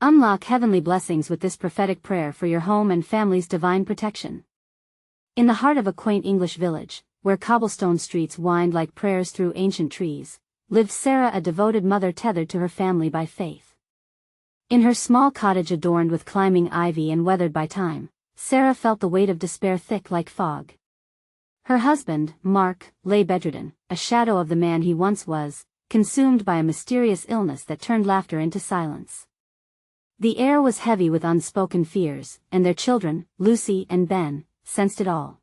Unlock heavenly blessings with this prophetic prayer for your home and family's divine protection. In the heart of a quaint English village, where cobblestone streets wind like prayers through ancient trees, lived Sarah, a devoted mother tethered to her family by faith. In her small cottage adorned with climbing ivy and weathered by time, Sarah felt the weight of despair thick like fog. Her husband, Mark, lay bedridden, a shadow of the man he once was, consumed by a mysterious illness that turned laughter into silence. The air was heavy with unspoken fears, and their children, Lucy and Ben, sensed it all.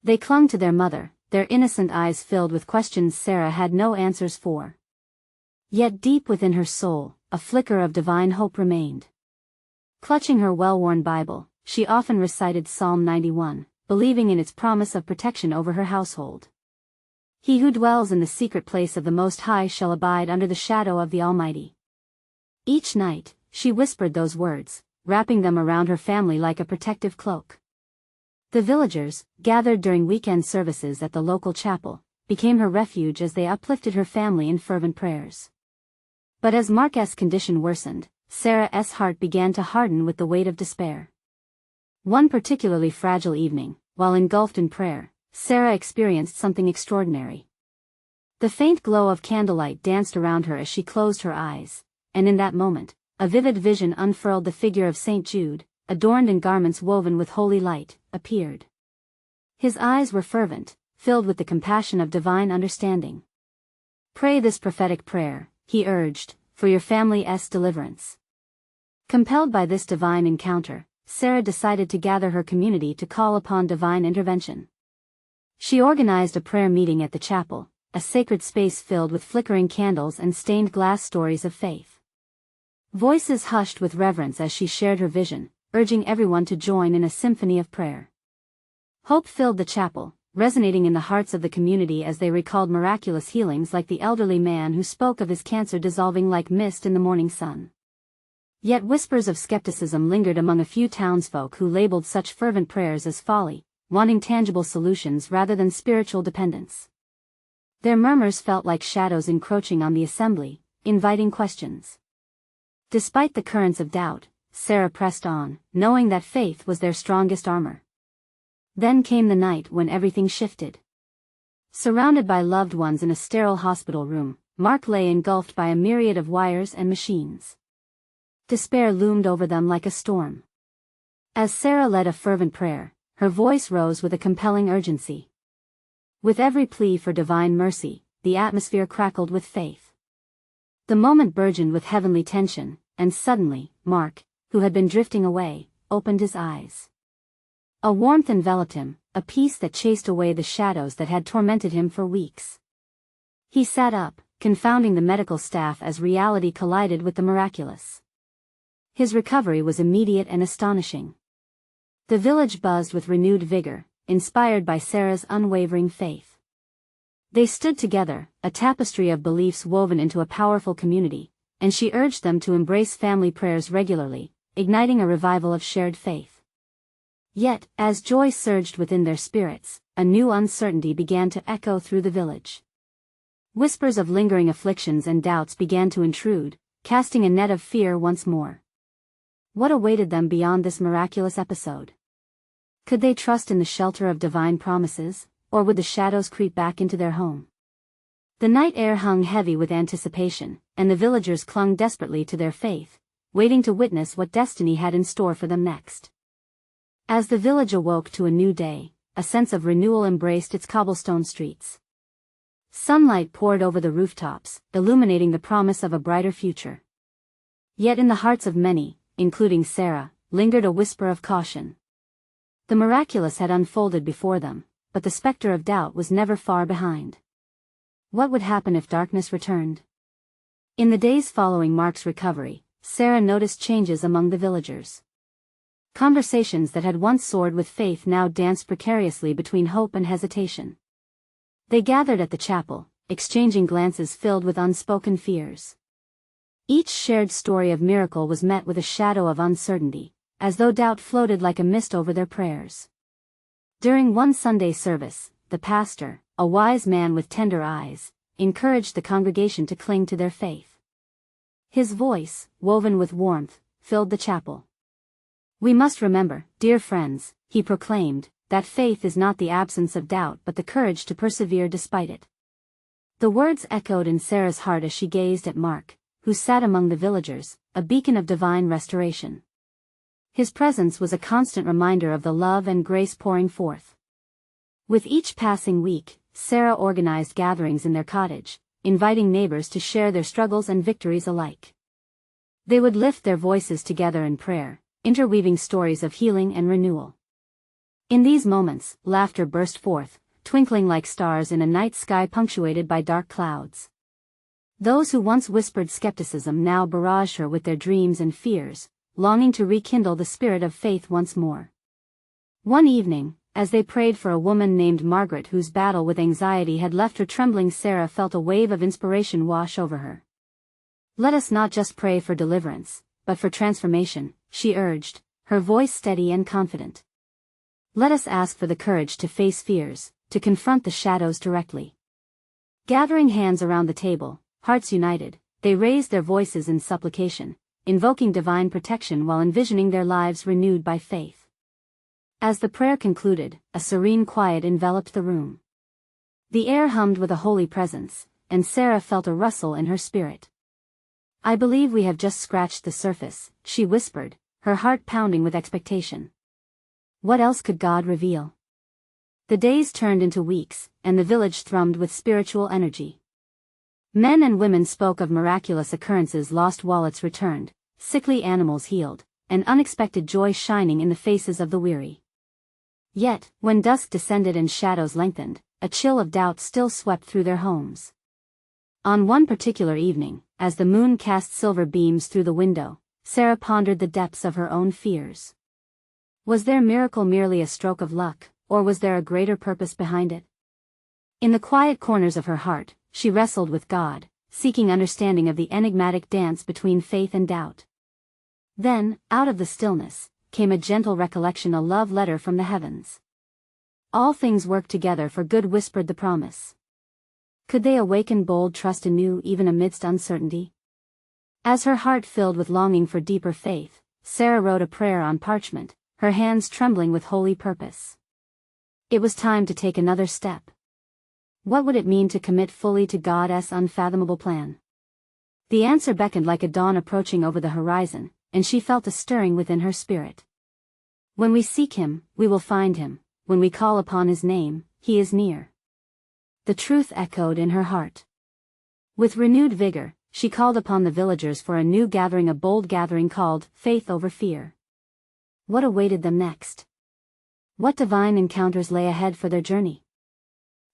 They clung to their mother, their innocent eyes filled with questions Sarah had no answers for. Yet deep within her soul, a flicker of divine hope remained. Clutching her well-worn Bible, she often recited Psalm 91, believing in its promise of protection over her household. He who dwells in the secret place of the Most High shall abide under the shadow of the Almighty. Each night, she whispered those words, wrapping them around her family like a protective cloak. The villagers, gathered during weekend services at the local chapel, became her refuge as they uplifted her family in fervent prayers. But as Mark's condition worsened, Sarah's heart began to harden with the weight of despair. One particularly fragile evening, while engulfed in prayer, Sarah experienced something extraordinary. The faint glow of candlelight danced around her as she closed her eyes, and in that moment, a vivid vision unfurled. The figure of St. Jude, adorned in garments woven with holy light, appeared. His eyes were fervent, filled with the compassion of divine understanding. "Pray this prophetic prayer," he urged, "for your family's deliverance." Compelled by this divine encounter, Sarah decided to gather her community to call upon divine intervention. She organized a prayer meeting at the chapel, a sacred space filled with flickering candles and stained glass stories of faith. Voices hushed with reverence as she shared her vision, urging everyone to join in a symphony of prayer. Hope filled the chapel, resonating in the hearts of the community as they recalled miraculous healings like the elderly man who spoke of his cancer dissolving like mist in the morning sun. Yet whispers of skepticism lingered among a few townsfolk who labeled such fervent prayers as folly, wanting tangible solutions rather than spiritual dependence. Their murmurs felt like shadows encroaching on the assembly, inviting questions. Despite the currents of doubt, Sarah pressed on, knowing that faith was their strongest armor. Then came the night when everything shifted. Surrounded by loved ones in a sterile hospital room, Mark lay engulfed by a myriad of wires and machines. Despair loomed over them like a storm. As Sarah led a fervent prayer, her voice rose with a compelling urgency. With every plea for divine mercy, the atmosphere crackled with faith. The moment burgeoned with heavenly tension, and suddenly, Mark, who had been drifting away, opened his eyes. A warmth enveloped him, a peace that chased away the shadows that had tormented him for weeks. He sat up, confounding the medical staff as reality collided with the miraculous. His recovery was immediate and astonishing. The village buzzed with renewed vigor, inspired by Sarah's unwavering faith. They stood together, a tapestry of beliefs woven into a powerful community, and she urged them to embrace family prayers regularly, igniting a revival of shared faith. Yet, as joy surged within their spirits, a new uncertainty began to echo through the village. Whispers of lingering afflictions and doubts began to intrude, casting a net of fear once more. What awaited them beyond this miraculous episode? Could they trust in the shelter of divine promises, or would the shadows creep back into their home? The night air hung heavy with anticipation, and the villagers clung desperately to their faith, waiting to witness what destiny had in store for them next. As the village awoke to a new day, a sense of renewal embraced its cobblestone streets. Sunlight poured over the rooftops, illuminating the promise of a brighter future. Yet in the hearts of many, including Sarah, lingered a whisper of caution. The miraculous had unfolded before them, but the specter of doubt was never far behind. What would happen if darkness returned? In the days following Mark's recovery, Sarah noticed changes among the villagers. Conversations that had once soared with faith now danced precariously between hope and hesitation. They gathered at the chapel, exchanging glances filled with unspoken fears. Each shared story of miracle was met with a shadow of uncertainty, as though doubt floated like a mist over their prayers. During one Sunday service, the pastor, a wise man with tender eyes, encouraged the congregation to cling to their faith. His voice, woven with warmth, filled the chapel. "We must remember, dear friends," he proclaimed, "that faith is not the absence of doubt but the courage to persevere despite it." The words echoed in Sarah's heart as she gazed at Mark, who sat among the villagers, a beacon of divine restoration. His presence was a constant reminder of the love and grace pouring forth. With each passing week, Sarah organized gatherings in their cottage, inviting neighbors to share their struggles and victories alike. They would lift their voices together in prayer, interweaving stories of healing and renewal. In these moments, laughter burst forth, twinkling like stars in a night sky punctuated by dark clouds. Those who once whispered skepticism now barraged her with their dreams and fears, longing to rekindle the spirit of faith once more. One evening, as they prayed for a woman named Margaret whose battle with anxiety had left her trembling, Sarah felt a wave of inspiration wash over her. "Let us not just pray for deliverance, but for transformation," she urged, her voice steady and confident. "Let us ask for the courage to face fears, to confront the shadows directly." Gathering hands around the table, hearts united, they raised their voices in supplication, invoking divine protection while envisioning their lives renewed by faith. As the prayer concluded, a serene quiet enveloped the room. The air hummed with a holy presence, and Sarah felt a rustle in her spirit. "I believe we have just scratched the surface," she whispered, her heart pounding with expectation. What else could God reveal? The days turned into weeks, and the village thrummed with spiritual energy. Men and women spoke of miraculous occurrences: lost wallets returned, sickly animals healed, and unexpected joy shining in the faces of the weary. Yet, when dusk descended and shadows lengthened, a chill of doubt still swept through their homes. On one particular evening, as the moon cast silver beams through the window, Sarah pondered the depths of her own fears. Was their miracle merely a stroke of luck, or was there a greater purpose behind it? In the quiet corners of her heart, she wrestled with God, seeking understanding of the enigmatic dance between faith and doubt. Then, out of the stillness, came a gentle recollection, a love letter from the heavens. "All things work together for good," whispered the promise. Could they awaken bold trust anew even amidst uncertainty? As her heart filled with longing for deeper faith, Sarah wrote a prayer on parchment, her hands trembling with holy purpose. It was time to take another step. What would it mean to commit fully to God's unfathomable plan? The answer beckoned like a dawn approaching over the horizon, and she felt a stirring within her spirit. "When we seek Him, we will find Him. When we call upon His name, He is near." The truth echoed in her heart. With renewed vigor, she called upon the villagers for a new gathering, a bold gathering called Faith Over Fear. What awaited them next? What divine encounters lay ahead for their journey?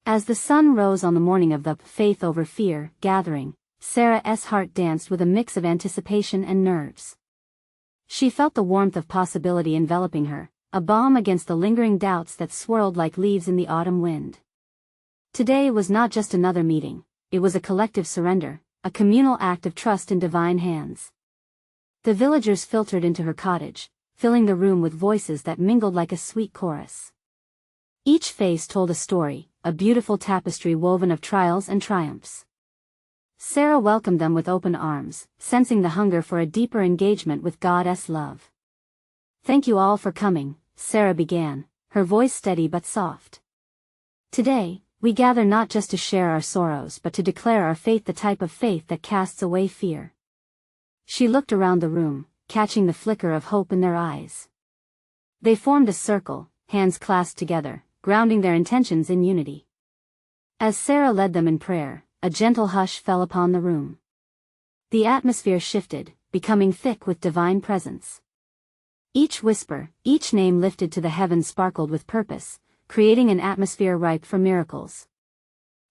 As the sun rose on the morning of the Faith Over Fear gathering, Sarah's heart danced with a mix of anticipation and nerves. She felt the warmth of possibility enveloping her, a balm against the lingering doubts that swirled like leaves in the autumn wind. Today was not just another meeting, it was a collective surrender, a communal act of trust in divine hands. The villagers filtered into her cottage, filling the room with voices that mingled like a sweet chorus. Each face told a story, a beautiful tapestry woven of trials and triumphs. Sarah welcomed them with open arms, sensing the hunger for a deeper engagement with God's love. "Thank you all for coming," Sarah began, her voice steady but soft. "Today, we gather not just to share our sorrows but to declare our faith, the type of faith that casts away fear." She looked around the room, catching the flicker of hope in their eyes. They formed a circle, hands clasped together, grounding their intentions in unity. As Sarah led them in prayer, a gentle hush fell upon the room. The atmosphere shifted, becoming thick with divine presence. Each whisper, each name lifted to the heavens sparkled with purpose, creating an atmosphere ripe for miracles.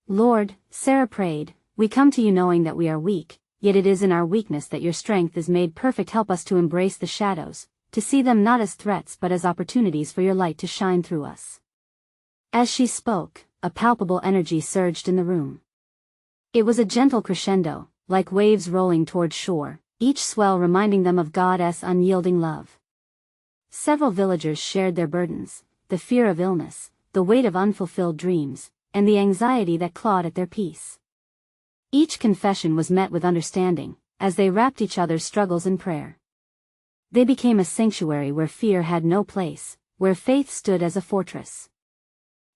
"Lord," Sarah prayed, "we come to you knowing that we are weak, yet it is in our weakness that your strength is made perfect. Help us to embrace the shadows, to see them not as threats but as opportunities for your light to shine through us." As she spoke, a palpable energy surged in the room. It was a gentle crescendo, like waves rolling toward shore, each swell reminding them of God's unyielding love. Several villagers shared their burdens, the fear of illness, the weight of unfulfilled dreams, and the anxiety that clawed at their peace. Each confession was met with understanding, as they wrapped each other's struggles in prayer. They became a sanctuary where fear had no place, where faith stood as a fortress.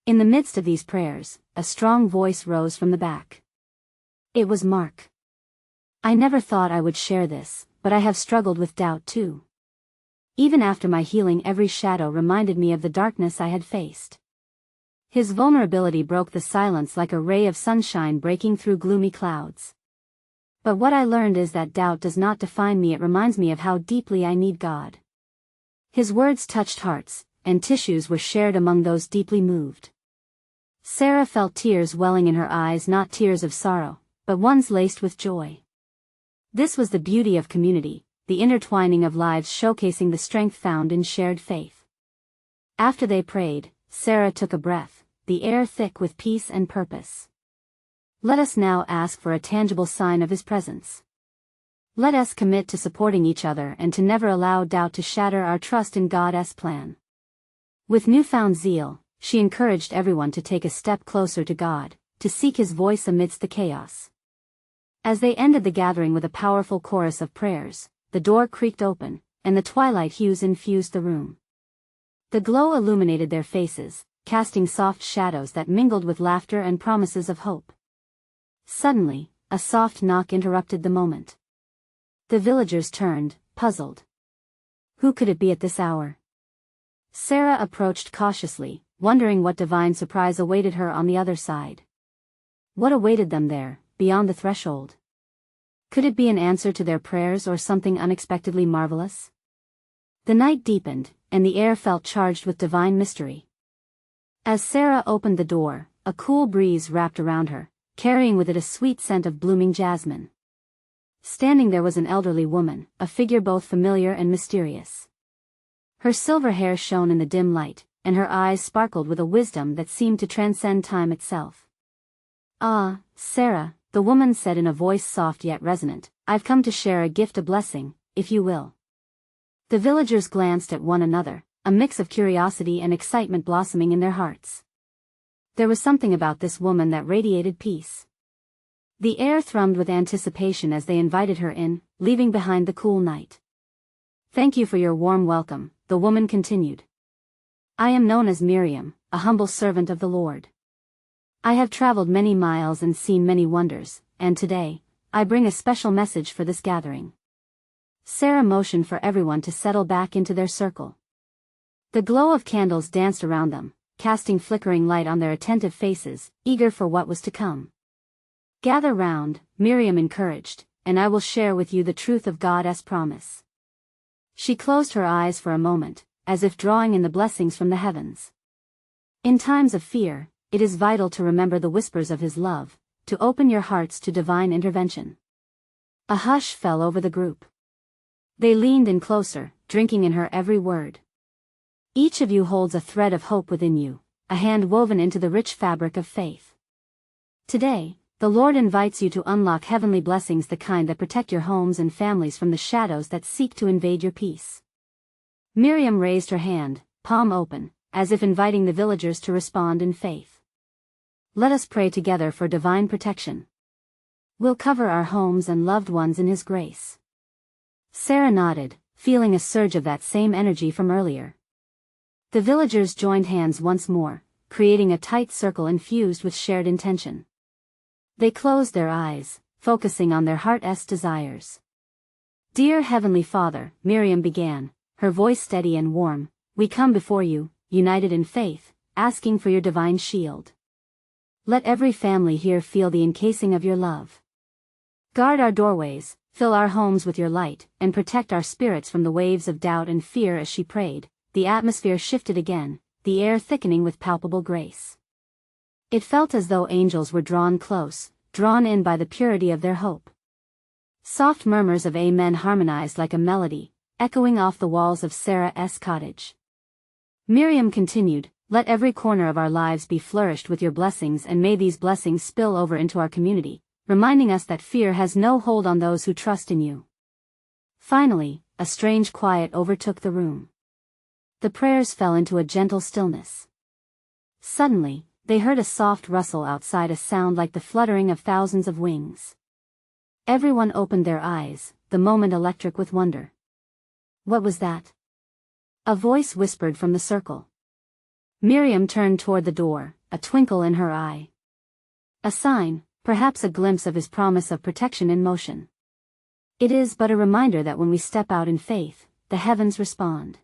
In the midst of these prayers, a strong voice rose from the back. It was Mark. I never thought I would share this, but I have struggled with doubt too. Even after my healing, every shadow reminded me of the darkness I had faced. His vulnerability broke the silence like a ray of sunshine breaking through gloomy clouds. But what I learned is that doubt does not define me, it reminds me of how deeply I need God. His words touched hearts, and tissues were shared among those deeply moved. Sarah felt tears welling in her eyes, not tears of sorrow, but ones laced with joy. This was the beauty of community, the intertwining of lives showcasing the strength found in shared faith. After they prayed, Sarah took a breath, the air thick with peace and purpose. Let us now ask for a tangible sign of His presence. Let us commit to supporting each other and to never allow doubt to shatter our trust in God's plan. With newfound zeal, she encouraged everyone to take a step closer to God, to seek His voice amidst the chaos. As they ended the gathering with a powerful chorus of prayers, the door creaked open, and the twilight hues infused the room. The glow illuminated their faces, casting soft shadows that mingled with laughter and promises of hope. Suddenly, a soft knock interrupted the moment. The villagers turned, puzzled. Who could it be at this hour? Sarah approached cautiously, wondering what divine surprise awaited her on the other side. What awaited them there, beyond the threshold? Could it be an answer to their prayers or something unexpectedly marvelous? The night deepened, and the air felt charged with divine mystery. As Sarah opened the door, a cool breeze wrapped around her, carrying with it a sweet scent of blooming jasmine. Standing there was an elderly woman, a figure both familiar and mysterious. Her silver hair shone in the dim light, and her eyes sparkled with a wisdom that seemed to transcend time itself. "Ah, Sarah," the woman said in a voice soft yet resonant, "I've come to share a gift, a blessing, if you will." The villagers glanced at one another, a mix of curiosity and excitement blossoming in their hearts. There was something about this woman that radiated peace. The air thrummed with anticipation as they invited her in, leaving behind the cool night. "Thank you for your warm welcome," the woman continued. "I am known as Miriam, a humble servant of the Lord. I have traveled many miles and seen many wonders, and today, I bring a special message for this gathering." Sarah motioned for everyone to settle back into their circle. The glow of candles danced around them, casting flickering light on their attentive faces, eager for what was to come. "Gather round," Miriam encouraged, "and I will share with you the truth of God's promise." She closed her eyes for a moment, as if drawing in the blessings from the heavens. In times of fear, it is vital to remember the whispers of His love, to open your hearts to divine intervention. A hush fell over the group. They leaned in closer, drinking in her every word. Each of you holds a thread of hope within you, a hand woven into the rich fabric of faith. Today, the Lord invites you to unlock heavenly blessings, the kind that protect your homes and families from the shadows that seek to invade your peace. Miriam raised her hand, palm open, as if inviting the villagers to respond in faith. "Let us pray together for divine protection. We'll cover our homes and loved ones in His grace." Sarah nodded, feeling a surge of that same energy from earlier. The villagers joined hands once more, creating a tight circle infused with shared intention. They closed their eyes, focusing on their heart's desires. "Dear Heavenly Father," Miriam began, her voice steady and warm, "we come before you, united in faith, asking for your divine shield. Let every family here feel the encasing of your love. Guard our doorways, fill our homes with your light, and protect our spirits from the waves of doubt and fear." As she prayed, the atmosphere shifted again, the air thickening with palpable grace. It felt as though angels were drawn close, drawn in by the purity of their hope. Soft murmurs of amen harmonized like a melody, echoing off the walls of Sarah's cottage. Miriam continued, "Let every corner of our lives be flourished with your blessings, and may these blessings spill over into our community, reminding us that fear has no hold on those who trust in you." Finally, a strange quiet overtook the room. The prayers fell into a gentle stillness. Suddenly, they heard a soft rustle outside, a sound like the fluttering of thousands of wings. Everyone opened their eyes, the moment electric with wonder. What was that? A voice whispered from the circle. Miriam turned toward the door, a twinkle in her eye. A sign, perhaps a glimpse of his promise of protection in motion. It is but a reminder that when we step out in faith, the heavens respond.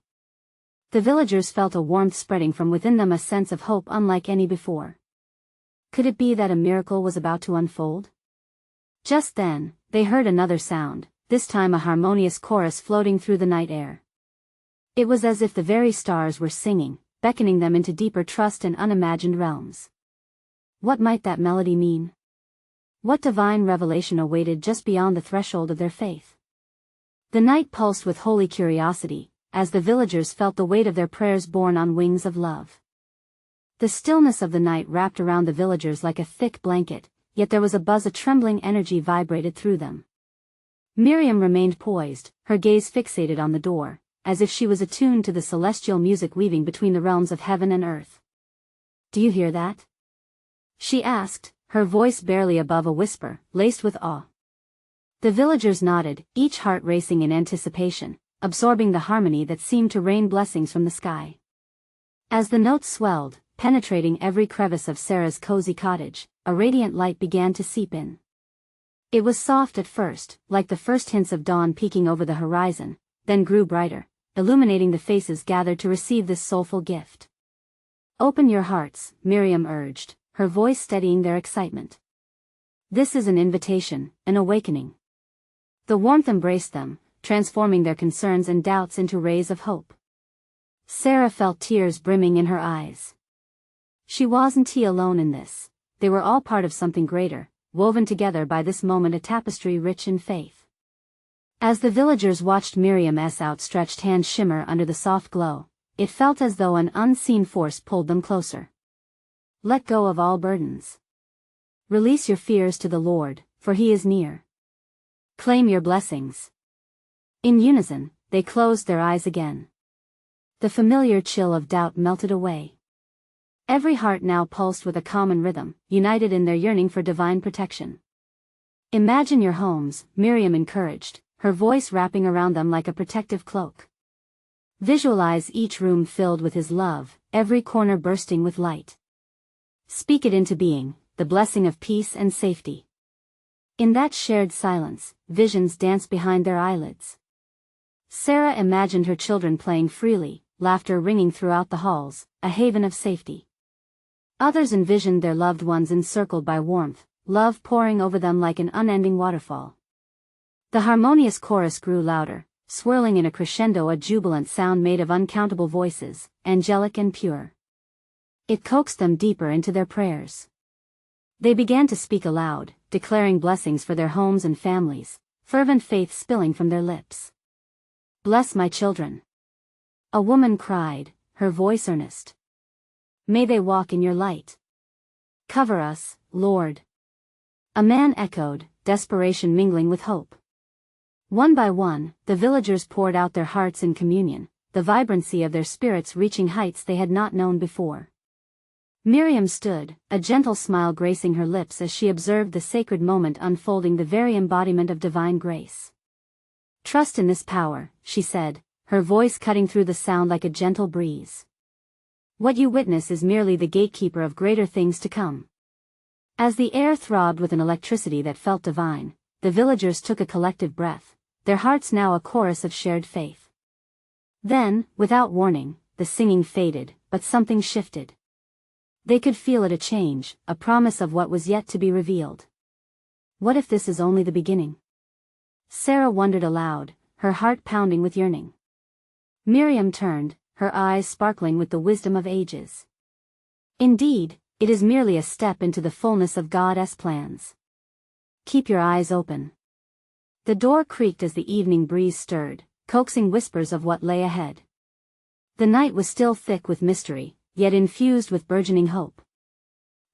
The villagers felt a warmth spreading from within them, a sense of hope unlike any before. Could it be that a miracle was about to unfold? Just then, they heard another sound, this time a harmonious chorus floating through the night air. It was as if the very stars were singing, beckoning them into deeper trust and unimagined realms. What might that melody mean? What divine revelation awaited just beyond the threshold of their faith? The night pulsed with holy curiosity, as the villagers felt the weight of their prayers borne on wings of love. The stillness of the night wrapped around the villagers like a thick blanket, yet there was a buzz, a trembling energy vibrated through them. Miriam remained poised, her gaze fixated on the door, as if she was attuned to the celestial music weaving between the realms of heaven and earth. "Do you hear that?" she asked, her voice barely above a whisper, laced with awe. The villagers nodded, each heart racing in anticipation, absorbing the harmony that seemed to rain blessings from the sky. As the notes swelled, penetrating every crevice of Sarah's cozy cottage, a radiant light began to seep in. It was soft at first, like the first hints of dawn peeking over the horizon, then grew brighter, illuminating the faces gathered to receive this soulful gift. "Open your hearts," Miriam urged, her voice steadying their excitement. "This is an invitation, an awakening." The warmth embraced them, transforming their concerns and doubts into rays of hope. Sarah felt tears brimming in her eyes. She wasn't alone in this. They were all part of something greater, woven together by this moment, a tapestry rich in faith. As the villagers watched Miriam's outstretched hand shimmer under the soft glow, it felt as though an unseen force pulled them closer. Let go of all burdens. Release your fears to the Lord, for He is near. Claim your blessings. In unison, they closed their eyes again. The familiar chill of doubt melted away. Every heart now pulsed with a common rhythm, united in their yearning for divine protection. "Imagine your homes," Miriam encouraged, her voice wrapping around them like a protective cloak. "Visualize each room filled with His love, every corner bursting with light. Speak it into being, the blessing of peace and safety." In that shared silence, visions danced behind their eyelids. Sarah imagined her children playing freely, laughter ringing throughout the halls, a haven of safety. Others envisioned their loved ones encircled by warmth, love pouring over them like an unending waterfall. The harmonious chorus grew louder, swirling in a crescendo, a jubilant sound made of uncountable voices, angelic and pure. It coaxed them deeper into their prayers. They began to speak aloud, declaring blessings for their homes and families, fervent faith spilling from their lips. "Bless my children," a woman cried, her voice earnest. "May they walk in your light. Cover us, Lord." A man echoed, desperation mingling with hope. One by one, the villagers poured out their hearts in communion, the vibrancy of their spirits reaching heights they had not known before. Miriam stood, a gentle smile gracing her lips as she observed the sacred moment unfolding, the very embodiment of divine grace. "Trust in this power," she said, her voice cutting through the sound like a gentle breeze. "What you witness is merely the gatekeeper of greater things to come." As the air throbbed with an electricity that felt divine, the villagers took a collective breath, their hearts now a chorus of shared faith. Then, without warning, the singing faded, but something shifted. They could feel it, a change, a promise of what was yet to be revealed. What if this is only the beginning? Sarah wondered aloud, her heart pounding with yearning. Miriam turned, her eyes sparkling with the wisdom of ages. "Indeed, it is merely a step into the fullness of God's plans. Keep your eyes open." The door creaked as the evening breeze stirred, coaxing whispers of what lay ahead. The night was still thick with mystery, yet infused with burgeoning hope.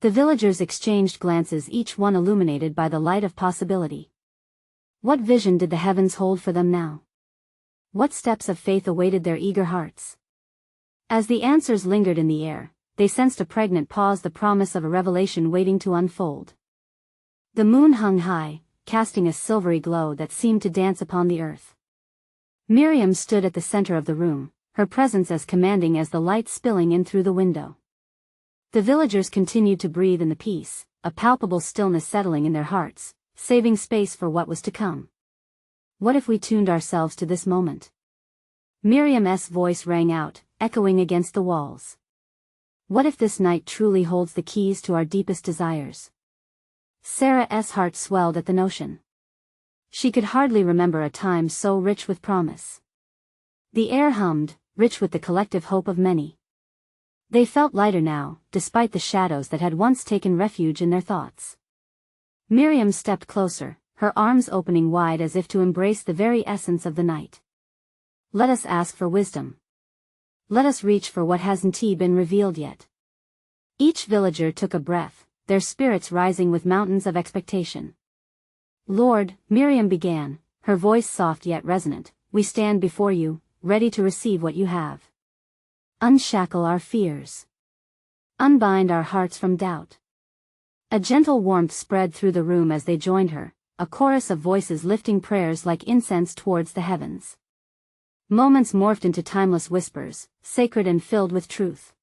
The villagers exchanged glances, each one illuminated by the light of possibility. What vision did the heavens hold for them now? What steps of faith awaited their eager hearts? As the answers lingered in the air, they sensed a pregnant pause, the promise of a revelation waiting to unfold. The moon hung high, casting a silvery glow that seemed to dance upon the earth. Miriam stood at the center of the room, her presence as commanding as the light spilling in through the window. The villagers continued to breathe in the peace, a palpable stillness settling in their hearts, saving space for what was to come. What if we tuned ourselves to this moment? Miriam's voice rang out, echoing against the walls. What if this night truly holds the keys to our deepest desires? Sarah's heart swelled at the notion. She could hardly remember a time so rich with promise. The air hummed, rich with the collective hope of many. They felt lighter now, despite the shadows that had once taken refuge in their thoughts. Miriam stepped closer, her arms opening wide as if to embrace the very essence of the night. Let us ask for wisdom. Let us reach for what hasn't been revealed yet. Each villager took a breath, their spirits rising with mountains of expectation. Lord, Miriam began, her voice soft yet resonant, we stand before you, ready to receive what you have. Unshackle our fears. Unbind our hearts from doubt. A gentle warmth spread through the room as they joined her, a chorus of voices lifting prayers like incense towards the heavens. Moments morphed into timeless whispers, sacred and filled with truth.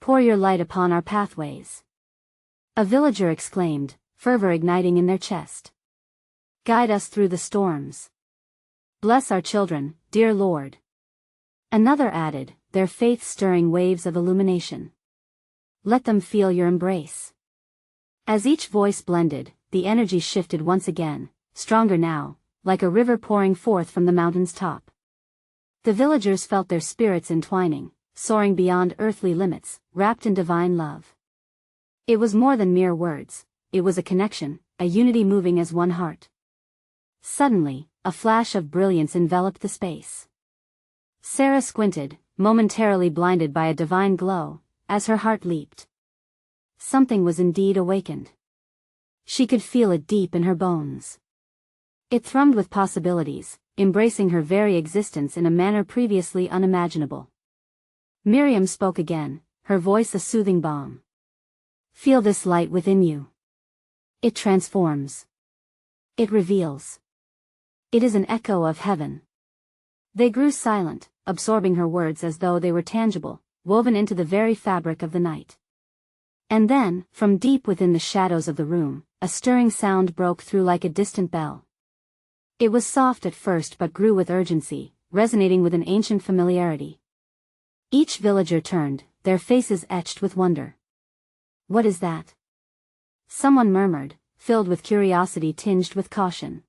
Pour your light upon our pathways. A villager exclaimed, fervor igniting in their chest. Guide us through the storms. Bless our children, dear Lord. Another added, their faith stirring waves of illumination. Let them feel your embrace. As each voice blended, the energy shifted once again, stronger now, like a river pouring forth from the mountain's top. The villagers felt their spirits entwining, soaring beyond earthly limits, wrapped in divine love. It was more than mere words, it was a connection, a unity moving as one heart. Suddenly, a flash of brilliance enveloped the space. Sarah squinted, momentarily blinded by a divine glow, as her heart leaped. Something was indeed awakened. She could feel it deep in her bones. It thrummed with possibilities, embracing her very existence in a manner previously unimaginable. Miriam spoke again, her voice a soothing balm. Feel this light within you. It transforms. It reveals. It is an echo of heaven. They grew silent, absorbing her words as though they were tangible, woven into the very fabric of the night. And then, from deep within the shadows of the room, a stirring sound broke through like a distant bell. It was soft at first but grew with urgency, resonating with an ancient familiarity. Each villager turned, their faces etched with wonder. What is that? Someone murmured, filled with curiosity tinged with caution.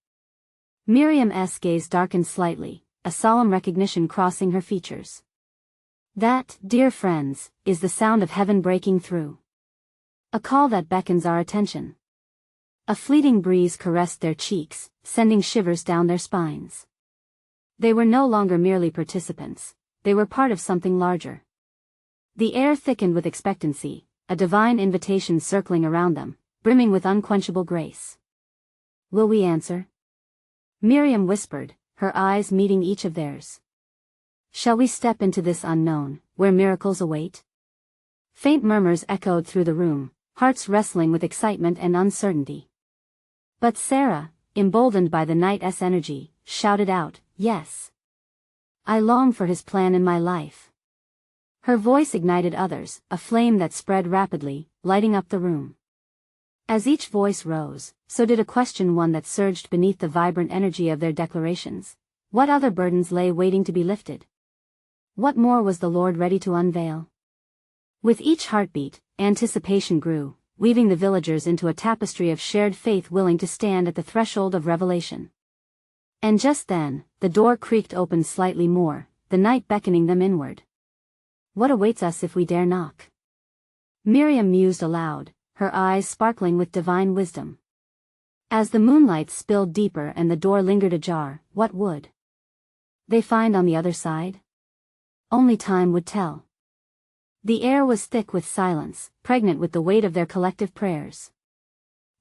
Miriam's gaze darkened slightly, a solemn recognition crossing her features. That, dear friends, is the sound of heaven breaking through. A call that beckons our attention. A fleeting breeze caressed their cheeks, sending shivers down their spines. They were no longer merely participants, they were part of something larger. The air thickened with expectancy, a divine invitation circling around them, brimming with unquenchable grace. Will we answer? Miriam whispered, her eyes meeting each of theirs. Shall we step into this unknown, where miracles await? Faint murmurs echoed through the room, hearts wrestling with excitement and uncertainty. But Sarah, emboldened by the night's energy, shouted out, yes. I long for his plan in my life. Her voice ignited others, a flame that spread rapidly, lighting up the room. As each voice rose, so did a question, one that surged beneath the vibrant energy of their declarations. What other burdens lay waiting to be lifted? What more was the Lord ready to unveil? With each heartbeat, anticipation grew, weaving the villagers into a tapestry of shared faith willing to stand at the threshold of revelation. And just then, the door creaked open slightly more, the night beckoning them inward. What awaits us if we dare knock? Miriam mused aloud, her eyes sparkling with divine wisdom. As the moonlight spilled deeper and the door lingered ajar, what would they find on the other side? Only time would tell. The air was thick with silence, pregnant with the weight of their collective prayers.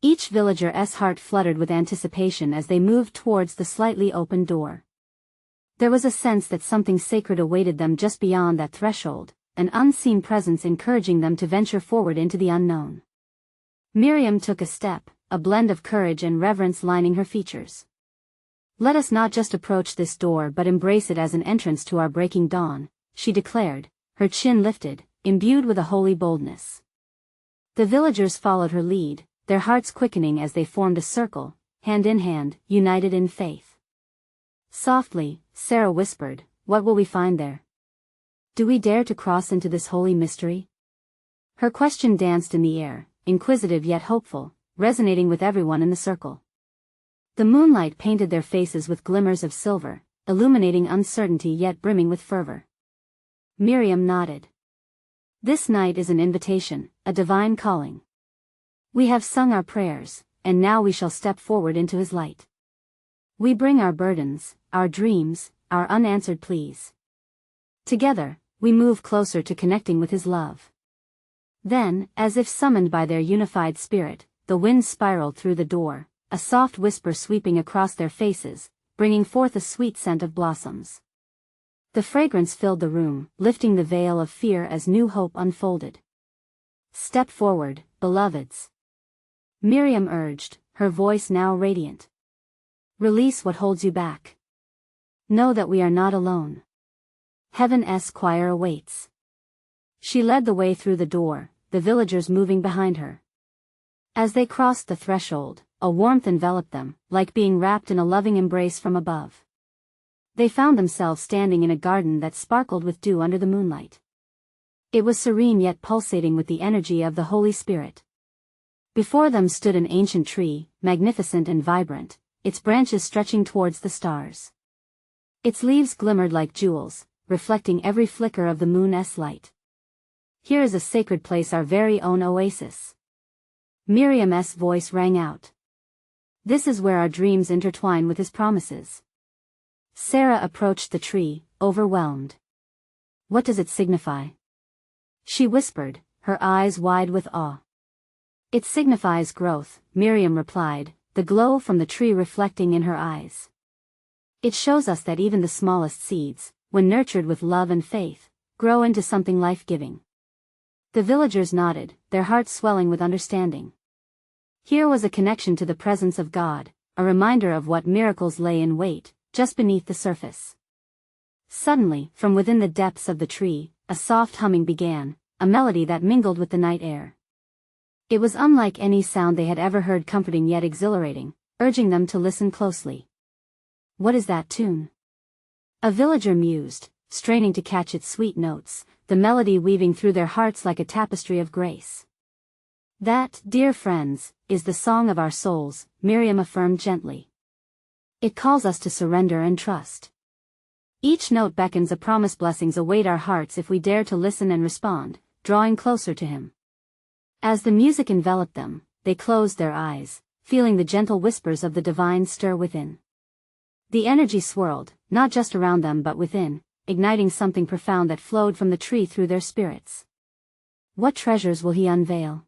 Each villager's heart fluttered with anticipation as they moved towards the slightly open door. There was a sense that something sacred awaited them just beyond that threshold, an unseen presence encouraging them to venture forward into the unknown. Miriam took a step, a blend of courage and reverence lining her features. "Let us not just approach this door but embrace it as an entrance to our breaking dawn," she declared, her chin lifted, imbued with a holy boldness. The villagers followed her lead, their hearts quickening as they formed a circle, hand in hand, united in faith. Softly, Sarah whispered, "What will we find there? Do we dare to cross into this holy mystery?" Her question danced in the air, inquisitive yet hopeful, resonating with everyone in the circle. The moonlight painted their faces with glimmers of silver, illuminating uncertainty yet brimming with fervor. Miriam nodded. "This night is an invitation, a divine calling. We have sung our prayers, and now we shall step forward into his light. We bring our burdens, our dreams, our unanswered pleas. Together, we move closer to connecting with his love." Then, as if summoned by their unified spirit, the wind spiraled through the door, a soft whisper sweeping across their faces, bringing forth a sweet scent of blossoms. The fragrance filled the room, lifting the veil of fear as new hope unfolded. "Step forward, beloveds," Miriam urged, her voice now radiant. "Release what holds you back. Know that we are not alone. Heaven's choir awaits." She led the way through the door, the villagers moving behind her. As they crossed the threshold, a warmth enveloped them, like being wrapped in a loving embrace from above. They found themselves standing in a garden that sparkled with dew under the moonlight. It was serene yet pulsating with the energy of the Holy Spirit. Before them stood an ancient tree, magnificent and vibrant, its branches stretching towards the stars. Its leaves glimmered like jewels, reflecting every flicker of the moon's light. "Here is a sacred place, our very own oasis." Miriam's voice rang out. "This is where our dreams intertwine with his promises." Sarah approached the tree, overwhelmed. "What does it signify?" she whispered, her eyes wide with awe. "It signifies growth," Miriam replied, the glow from the tree reflecting in her eyes. "It shows us that even the smallest seeds, when nurtured with love and faith, grow into something life-giving." The villagers nodded, their hearts swelling with understanding. Here was a connection to the presence of God, a reminder of what miracles lay in wait, just beneath the surface. Suddenly, from within the depths of the tree, a soft humming began, a melody that mingled with the night air. It was unlike any sound they had ever heard, comforting yet exhilarating, urging them to listen closely. "What is that tune?" a villager mused, straining to catch its sweet notes, the melody weaving through their hearts like a tapestry of grace. "That, dear friends, is the song of our souls," Miriam affirmed gently. "It calls us to surrender and trust. Each note beckons a promise, blessings await our hearts if we dare to listen and respond, drawing closer to him." As the music enveloped them, they closed their eyes, feeling the gentle whispers of the divine stir within. The energy swirled, not just around them but within, igniting something profound that flowed from the tree through their spirits. "What treasures will he unveil?"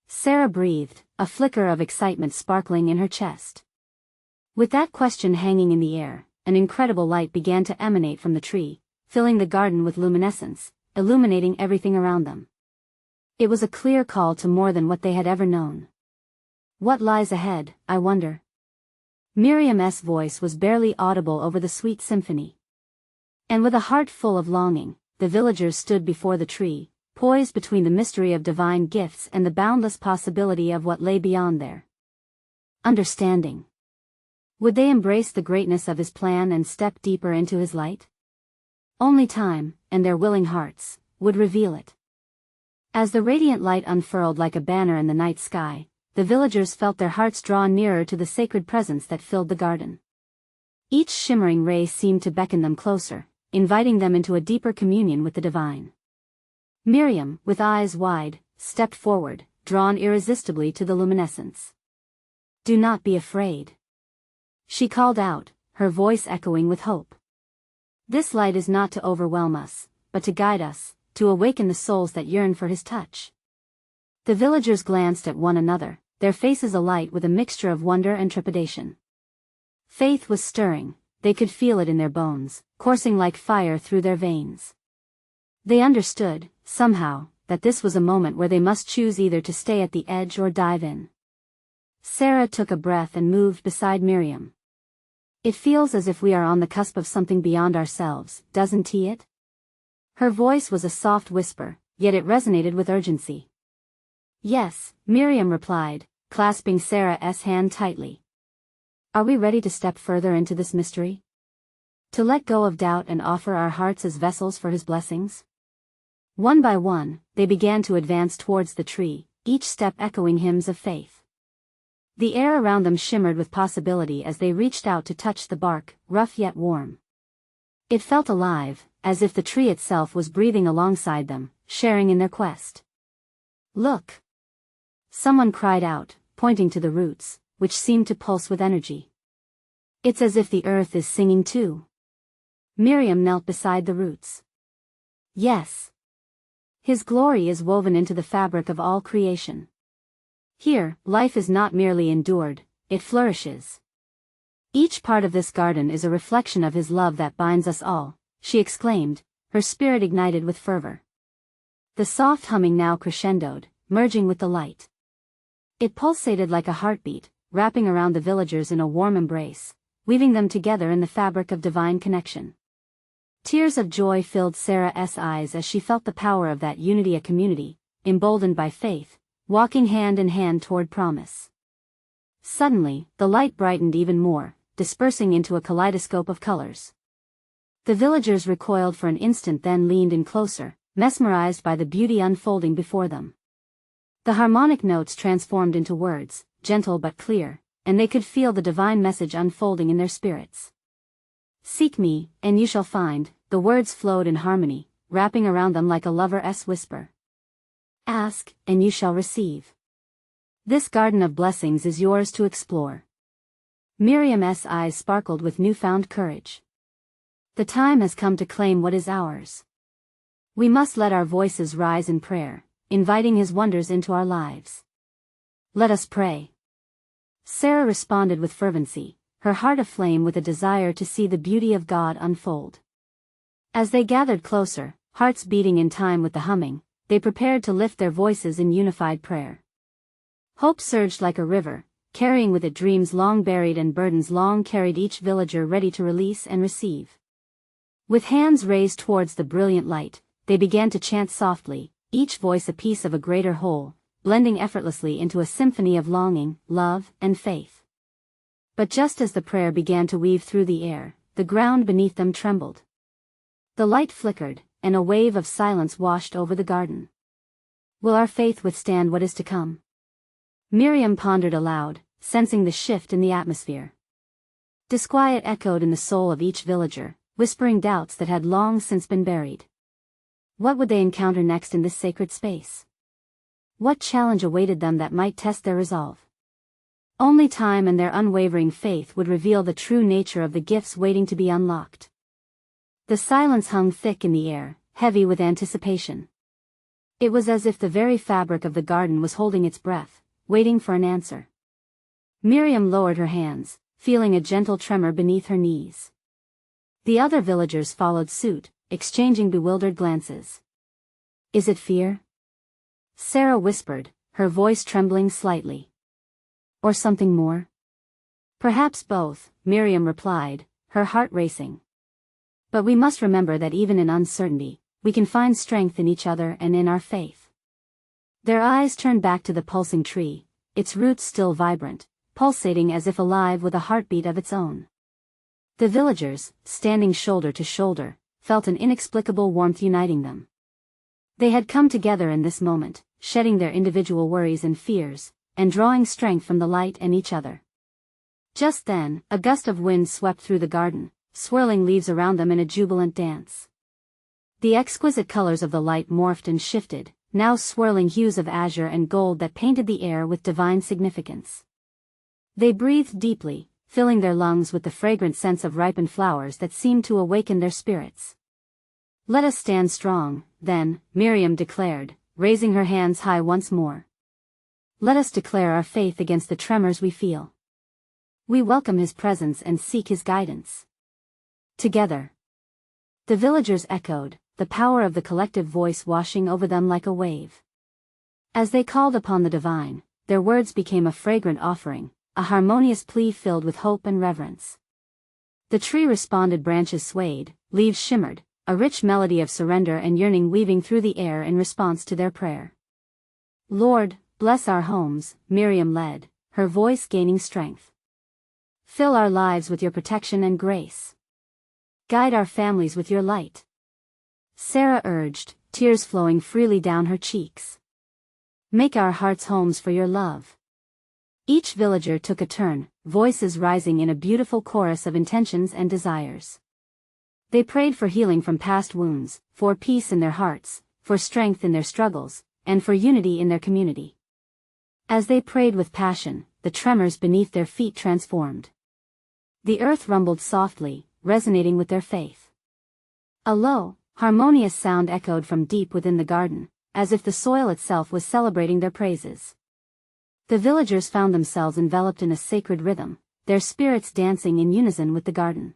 Sarah breathed, a flicker of excitement sparkling in her chest. With that question hanging in the air, an incredible light began to emanate from the tree, filling the garden with luminescence, illuminating everything around them. It was a clear call to more than what they had ever known. "What lies ahead, I wonder?" Miriam's voice was barely audible over the sweet symphony. And with a heart full of longing, the villagers stood before the tree, poised between the mystery of divine gifts and the boundless possibility of what lay beyond their understanding. Would they embrace the greatness of his plan and step deeper into his light? Only time, and their willing hearts, would reveal it. As the radiant light unfurled like a banner in the night sky, the villagers felt their hearts drawn nearer to the sacred presence that filled the garden. Each shimmering ray seemed to beckon them closer, inviting them into a deeper communion with the divine. Miriam, with eyes wide, stepped forward, drawn irresistibly to the luminescence. "Do not be afraid," she called out, her voice echoing with hope. "This light is not to overwhelm us, but to guide us, to awaken the souls that yearn for his touch." The villagers glanced at one another, their faces alight with a mixture of wonder and trepidation. Faith was stirring, they could feel it in their bones, coursing like fire through their veins. They understood, somehow, that this was a moment where they must choose either to stay at the edge or dive in. Sarah took a breath and moved beside Miriam. It feels as if we are on the cusp of something beyond ourselves, doesn't it? Her voice was a soft whisper, yet it resonated with urgency. Yes, Miriam replied, clasping Sarah's hand tightly. Are we ready to step further into this mystery? To let go of doubt and offer our hearts as vessels for his blessings? One by one, they began to advance towards the tree, each step echoing hymns of faith. The air around them shimmered with possibility as they reached out to touch the bark, rough yet warm. It felt alive, as if the tree itself was breathing alongside them, sharing in their quest. Look! Someone cried out, pointing to the roots, which seemed to pulse with energy. It's as if the earth is singing too. Miriam knelt beside the roots. Yes. His glory is woven into the fabric of all creation. Here, life is not merely endured, it flourishes. Each part of this garden is a reflection of his love that binds us all, she exclaimed, her spirit ignited with fervor. The soft humming now crescendoed, merging with the light. It pulsated like a heartbeat, wrapping around the villagers in a warm embrace, weaving them together in the fabric of divine connection. Tears of joy filled Sarah's eyes as she felt the power of that unity, a community, emboldened by faith, walking hand in hand toward promise. Suddenly, the light brightened even more, dispersing into a kaleidoscope of colors. The villagers recoiled for an instant, then leaned in closer, mesmerized by the beauty unfolding before them. The harmonic notes transformed into words, gentle but clear, and they could feel the divine message unfolding in their spirits. Seek me, and you shall find, the words flowed in harmony, wrapping around them like a lover's whisper. Ask, and you shall receive. This garden of blessings is yours to explore. Miriam's eyes sparkled with newfound courage. The time has come to claim what is ours. We must let our voices rise in prayer, inviting his wonders into our lives. Let us pray. Sarah responded with fervency, her heart aflame with a desire to see the beauty of God unfold. As they gathered closer, hearts beating in time with the humming, they prepared to lift their voices in unified prayer. Hope surged like a river, carrying with it dreams long buried and burdens long carried, each villager ready to release and receive. With hands raised towards the brilliant light, they began to chant softly, each voice a piece of a greater whole, blending effortlessly into a symphony of longing, love, and faith. But just as the prayer began to weave through the air, the ground beneath them trembled. The light flickered, and a wave of silence washed over the garden. Will our faith withstand what is to come? Miriam pondered aloud, sensing the shift in the atmosphere. Disquiet echoed in the soul of each villager, whispering doubts that had long since been buried. What would they encounter next in this sacred space? What challenge awaited them that might test their resolve? Only time and their unwavering faith would reveal the true nature of the gifts waiting to be unlocked. The silence hung thick in the air, heavy with anticipation. It was as if the very fabric of the garden was holding its breath, waiting for an answer. Miriam lowered her hands, feeling a gentle tremor beneath her knees. The other villagers followed suit, exchanging bewildered glances. Is it fear? Sarah whispered, her voice trembling slightly. Or something more? Perhaps both, Miriam replied, her heart racing. But we must remember that even in uncertainty, we can find strength in each other and in our faith. Their eyes turned back to the pulsing tree, its roots still vibrant, pulsating as if alive with a heartbeat of its own. The villagers, standing shoulder to shoulder, felt an inexplicable warmth uniting them. They had come together in this moment, shedding their individual worries and fears, and drawing strength from the light and each other. Just then, a gust of wind swept through the garden, swirling leaves around them in a jubilant dance. The exquisite colors of the light morphed and shifted, now swirling hues of azure and gold that painted the air with divine significance. They breathed deeply, filling their lungs with the fragrant scents of ripened flowers that seemed to awaken their spirits. Let us stand strong, then, Miriam declared, raising her hands high once more. Let us declare our faith against the tremors we feel. We welcome his presence and seek his guidance. Together. The villagers echoed, the power of the collective voice washing over them like a wave. As they called upon the divine, their words became a fragrant offering, a harmonious plea filled with hope and reverence. The tree responded, branches swayed, leaves shimmered, a rich melody of surrender and yearning weaving through the air in response to their prayer. Lord, bless our homes, Miriam led, her voice gaining strength. Fill our lives with your protection and grace. Guide our families with your light. Sarah urged, tears flowing freely down her cheeks. Make our hearts homes for your love. Each villager took a turn, voices rising in a beautiful chorus of intentions and desires. They prayed for healing from past wounds, for peace in their hearts, for strength in their struggles, and for unity in their community. As they prayed with passion, the tremors beneath their feet transformed. The earth rumbled softly, resonating with their faith. A low, harmonious sound echoed from deep within the garden, as if the soil itself was celebrating their praises. The villagers found themselves enveloped in a sacred rhythm, their spirits dancing in unison with the garden.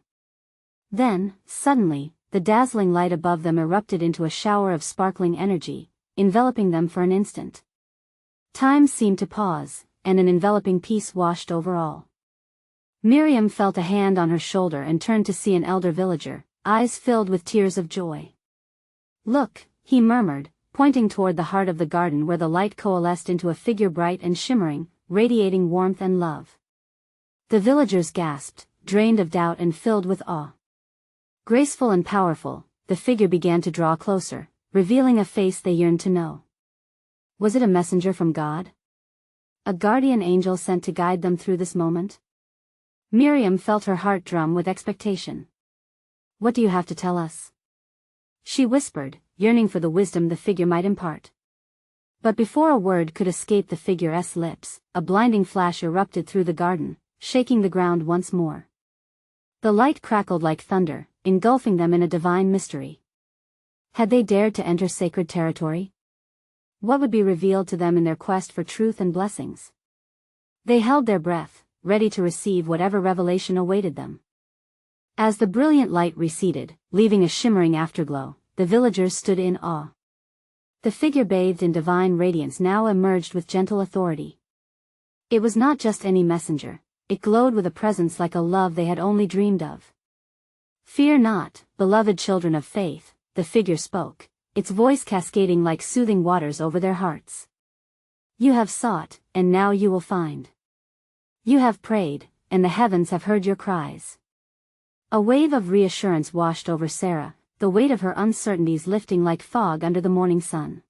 Then, suddenly, the dazzling light above them erupted into a shower of sparkling energy, enveloping them for an instant. Time seemed to pause, and an enveloping peace washed over all. Miriam felt a hand on her shoulder and turned to see an elder villager, eyes filled with tears of joy. Look, he murmured, pointing toward the heart of the garden where the light coalesced into a figure bright and shimmering, radiating warmth and love. The villagers gasped, drained of doubt and filled with awe. Graceful and powerful, the figure began to draw closer, revealing a face they yearned to know. Was it a messenger from God? A guardian angel sent to guide them through this moment? Miriam felt her heart drum with expectation. What do you have to tell us? She whispered, yearning for the wisdom the figure might impart. But before a word could escape the figure's lips, a blinding flash erupted through the garden, shaking the ground once more. The light crackled like thunder, engulfing them in a divine mystery. Had they dared to enter sacred territory? What would be revealed to them in their quest for truth and blessings? They held their breath, ready to receive whatever revelation awaited them. As the brilliant light receded, leaving a shimmering afterglow, the villagers stood in awe. The figure bathed in divine radiance now emerged with gentle authority. It was not just any messenger, it glowed with a presence like a love they had only dreamed of. Fear not, beloved children of faith, the figure spoke, its voice cascading like soothing waters over their hearts. You have sought, and now you will find. You have prayed, and the heavens have heard your cries. A wave of reassurance washed over Sarah, the weight of her uncertainties lifting like fog under the morning sun.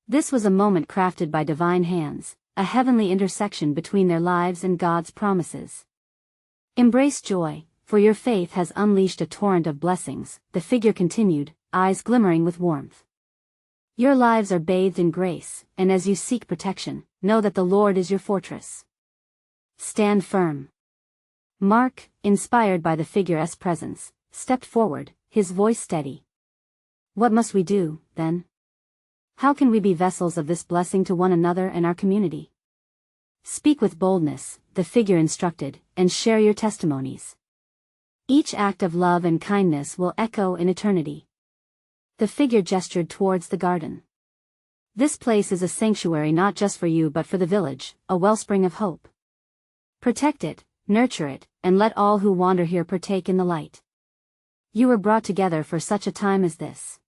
This was a moment crafted by divine hands, a heavenly intersection between their lives and God's promises. Embrace joy, for your faith has unleashed a torrent of blessings, the figure continued, eyes glimmering with warmth. Your lives are bathed in grace, and as you seek protection, know that the Lord is your fortress. Stand firm. Mark, inspired by the figure's presence, stepped forward, his voice steady. What must we do, then? How can we be vessels of this blessing to one another and our community? Speak with boldness, the figure instructed, and share your testimonies. Each act of love and kindness will echo in eternity. The figure gestured towards the garden. This place is a sanctuary not just for you but for the village, a wellspring of hope. Protect it, nurture it, and let all who wander here partake in the light. You were brought together for such a time as this.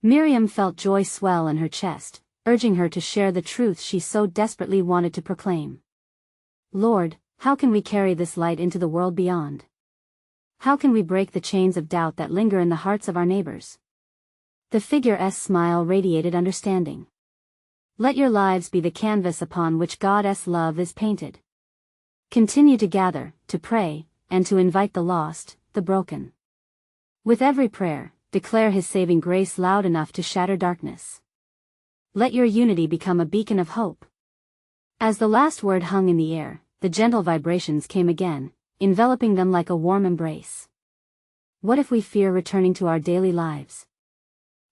Miriam felt joy swell in her chest, urging her to share the truth she so desperately wanted to proclaim. Lord, how can we carry this light into the world beyond? How can we break the chains of doubt that linger in the hearts of our neighbors? The figure's smile radiated understanding. Let your lives be the canvas upon which God's love is painted. Continue to gather, to pray, and to invite the lost, the broken. With every prayer, declare His saving grace loud enough to shatter darkness. Let your unity become a beacon of hope. As the last word hung in the air, the gentle vibrations came again, enveloping them like a warm embrace. What if we fear returning to our daily lives?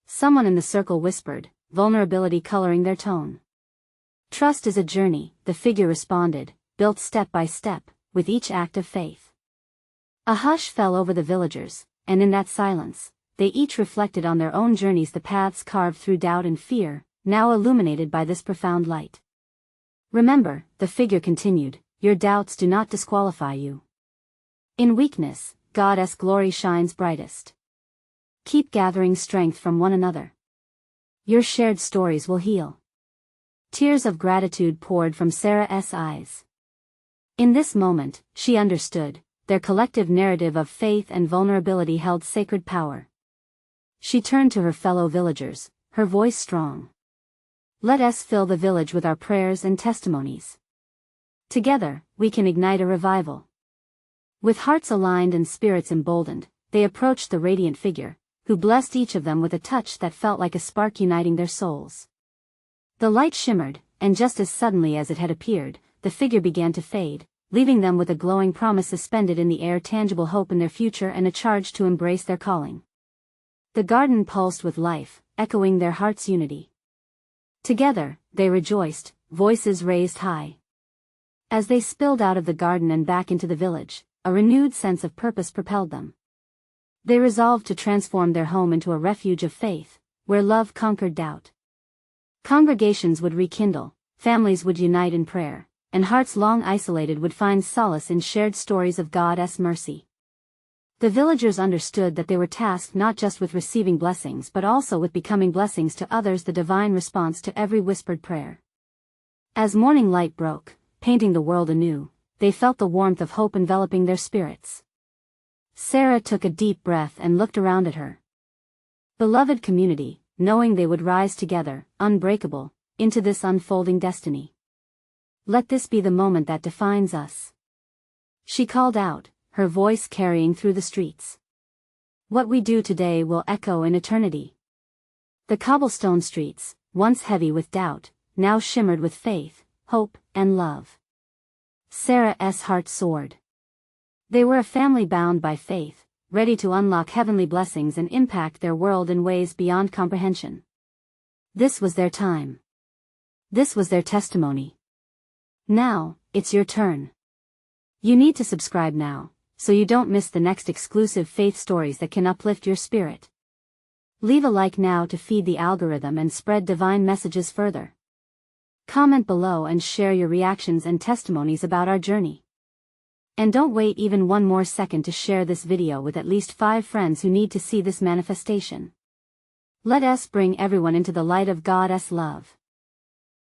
Someone in the circle whispered, vulnerability coloring their tone. Trust is a journey, the figure responded, built step by step, with each act of faith. A hush fell over the villagers, and in that silence, they each reflected on their own journeys, the paths carved through doubt and fear, now illuminated by this profound light. Remember, the figure continued, your doubts do not disqualify you. In weakness, God's glory shines brightest. Keep gathering strength from one another. Your shared stories will heal. Tears of gratitude poured from Sarah's eyes. In this moment, she understood, their collective narrative of faith and vulnerability held sacred power. She turned to her fellow villagers, her voice strong. Let us fill the village with our prayers and testimonies. Together, we can ignite a revival. With hearts aligned and spirits emboldened, they approached the radiant figure, who blessed each of them with a touch that felt like a spark uniting their souls. The light shimmered, and just as suddenly as it had appeared, the figure began to fade, leaving them with a glowing promise suspended in the air, tangible hope in their future and a charge to embrace their calling. The garden pulsed with life, echoing their hearts' unity. Together, they rejoiced, voices raised high. As they spilled out of the garden and back into the village, a renewed sense of purpose propelled them. They resolved to transform their home into a refuge of faith, where love conquered doubt. Congregations would rekindle, families would unite in prayer, and hearts long isolated would find solace in shared stories of God's mercy. The villagers understood that they were tasked not just with receiving blessings but also with becoming blessings to others, the divine response to every whispered prayer. As morning light broke, painting the world anew, they felt the warmth of hope enveloping their spirits. Sarah took a deep breath and looked around at her beloved community, knowing they would rise together, unbreakable, into this unfolding destiny. Let this be the moment that defines us. She called out, her voice carrying through the streets. What we do today will echo in eternity. The cobblestone streets, once heavy with doubt, now shimmered with faith, hope, and love. Sarah's heart soared. They were a family bound by faith, ready to unlock heavenly blessings and impact their world in ways beyond comprehension. This was their time. This was their testimony. Now, it's your turn. You need to subscribe now, so you don't miss the next exclusive faith stories that can uplift your spirit. Leave a like now to feed the algorithm and spread divine messages further. Comment below and share your reactions and testimonies about our journey. And don't wait even one more second to share this video with at least 5 friends who need to see this manifestation. Let us bring everyone into the light of God's love.